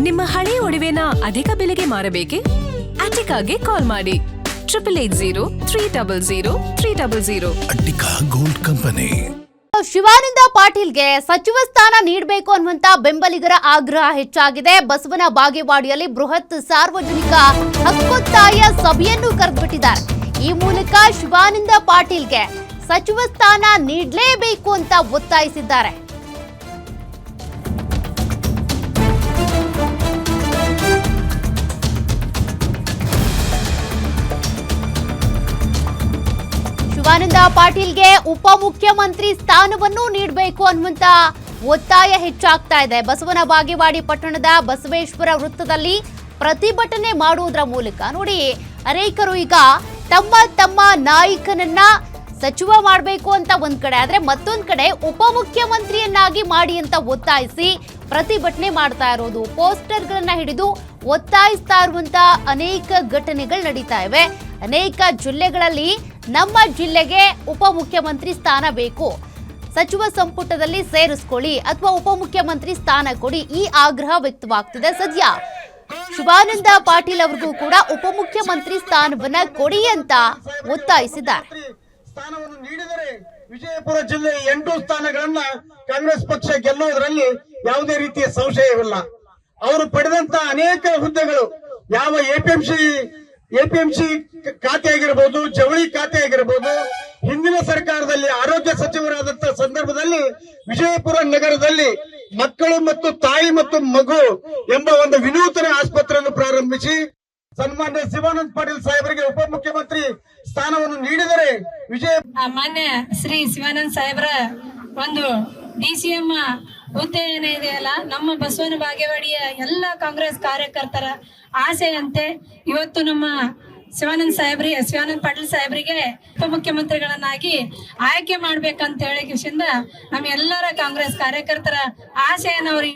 ನಿಮ್ಮ ಹಳೆಯ ಒಡವೆನ ಅಧಿಕ ಬೆಲೆಗೆ ಮಾರಬೇಕೆ? ಅಟಿಕಾಗೆ ಕಾಲ್ ಮಾಡಿ 8803000300. Attica gold company. ಶಿವಾನಂದ ಪಾಟೀಲ್ಗೆ ಸಚಿವ ಸ್ಥಾನ ನೀಡಬೇಕು ಅನ್ನುವಂತ ಬೆಂಬಲಿಗರ ಆಗ್ರಹ ಹೆಚ್ಚಾಗಿದೆ. ಬಸವನ ಬಾಗೇವಾಡಿಯಲ್ಲಿ ಬೃಹತ್ ಸಾರ್ವಜನಿಕ ಹಕ್ಕೊತ್ತಾಯ ಸಭೆಯನ್ನು ಕರೆದುಬಿಟ್ಟಿದ್ದಾರೆ. ಈ ಮೂಲಕ ಶಿವಾನಂದ ಪಾಟೀಲ್ಗೆ ಸಚಿವ ಸ್ಥಾನ ನೀಡಲೇಬೇಕು ಅಂತ ಒತ್ತಾಯಿಸಿದ್ದಾರೆ. ಶಿವಾನಂದ ಪಾಟೀಲ್ಗೆ ಉಪಮುಖ್ಯಮಂತ್ರಿ ಸ್ಥಾನವನ್ನು ನೀಡಬೇಕು ಅನ್ನುವಂತ ಒತ್ತಾಯ ಹೆಚ್ಚಾಗ್ತಾ ಇದೆ. ಬಸವನ ಬಾಗೇವಾಡಿ ಪಟ್ಟಣದ ಬಸವೇಶ್ವರ ವೃತ್ತದಲ್ಲಿ ಪ್ರತಿಭಟನೆ ಮಾಡುವುದರ ಮೂಲಕ ನೋಡಿ ಅನೇಕರು ಈಗ ತಮ್ಮ ತಮ್ಮ ನಾಯಕನನ್ನ ಸಚಿವ ಮಾಡಬೇಕು ಅಂತ ಒಂದ್ ಕಡೆ, ಆದ್ರೆ ಮತ್ತೊಂದ್ ಕಡೆ ಉಪಮುಖ್ಯಮಂತ್ರಿಯನ್ನಾಗಿ ಮಾಡಿ ಅಂತ ಒತ್ತಾಯಿಸಿ ಪ್ರತಿಭಟನೆ ಮಾಡ್ತಾ ಇರೋದು, ಪೋಸ್ಟರ್ಗಳನ್ನ ಹಿಡಿದು ಒತ್ತಾಯಿಸ್ತಾ ಇರುವಂತ ಅನೇಕ ಘಟನೆಗಳು ನಡೀತಾ ಇವೆ. ಅನೇಕ ಜಿಲ್ಲೆಗಳಲ್ಲಿ ನಮ್ಮ ಜಿಲ್ಲೆಗೆ ಉಪಮುಖ್ಯಮಂತ್ರಿ ಸ್ಥಾನ ಬೇಕು, ಸಚಿವ ಸಂಪುಟದಲ್ಲಿ ಸೇರಿಸ್ಕೊಳ್ಳಿ ಅಥವಾ ಉಪಮುಖ್ಯಮಂತ್ರಿ ಸ್ಥಾನ ಕೊಡಿ, ಈ ಆಗ್ರಹ ವ್ಯಕ್ತವಾಗ್ತಿದೆ. ಸದ್ಯ ಶಿವಾನಂದ ಪಾಟೀಲ್ ಅವರಿಗೂ ಕೂಡ ಉಪಮುಖ್ಯಮಂತ್ರಿ ಸ್ಥಾನವನ್ನ ಕೊಡಿ ಅಂತ ಒತ್ತಾಯಿಸಿದ್ದಾರೆ. ಸ್ಥಾನವನ್ನು ನೀಡಿದರೆ ವಿಜಯಪುರ ಜಿಲ್ಲೆ 8 ಸ್ಥಾನಗಳನ್ನ ಕಾಂಗ್ರೆಸ್ ಪಕ್ಷ ಗೆಲ್ಲುವುದರಲ್ಲಿ ಯಾವುದೇ ರೀತಿಯ ಸಂಶಯವಿಲ್ಲ. ಅವರು ಪಡೆದಂತ ಅನೇಕ ಹುದ್ದೆಗಳು ಯಾವ ಎಪಿಎಂಸಿ ಖಾತೆ ಆಗಿರಬಹುದು, ಜವಳಿ ಖಾತೆ ಆಗಿರಬಹುದು, ಹಿಂದಿನ ಸರ್ಕಾರದಲ್ಲಿ ಆರೋಗ್ಯ ಸಚಿವರಾದಂತ ಸಂದರ್ಭದಲ್ಲಿ ವಿಜಯಪುರ ನಗರದಲ್ಲಿ ಮಕ್ಕಳು ಮತ್ತು ತಾಯಿ ಮತ್ತು ಮಗು ಎಂಬ ಒಂದು ವಿನೂತನ ಆಸ್ಪತ್ರೆಯನ್ನು ಪ್ರಾರಂಭಿಸಿ ಸನ್ಮಾನ್ಯ ಶಿವಾನಂದ ಪಾಟೀಲ್ ಸಾಹೇಬರಿಗೆ ಉಪಮುಖ್ಯಮಂತ್ರಿ ಸ್ಥಾನವನ್ನು ನೀಡಿದರೆ ಮಾನ್ಯ ಶ್ರೀ ಶಿವಾನಂದ ಸಾಹೇಬ್ರ ಒಂದು DCM ಹುದ್ದೆ ಏನಿದೆಯಲ್ಲ, ನಮ್ಮ ಬಸವನ ಬಾಗೇವಾಡಿಯ ಎಲ್ಲ ಕಾಂಗ್ರೆಸ್ ಕಾರ್ಯಕರ್ತರ ಆಸೆಯಂತೆ ಇವತ್ತು ನಮ್ಮ ಶಿವಾನಂದ ಪಾಟೀಲ್ ಸಾಹೇಬರಿಗೆ ಉಪಮುಖ್ಯಮಂತ್ರಿಗಳನ್ನಾಗಿ ಆಯ್ಕೆ ಮಾಡ್ಬೇಕಂತ ಹೇಳಿ ನಮ್ಮ ಎಲ್ಲರ ಕಾಂಗ್ರೆಸ್ ಕಾರ್ಯಕರ್ತರ ಆಸೆಯನ್ನು ಅವ್ರಿಗೆ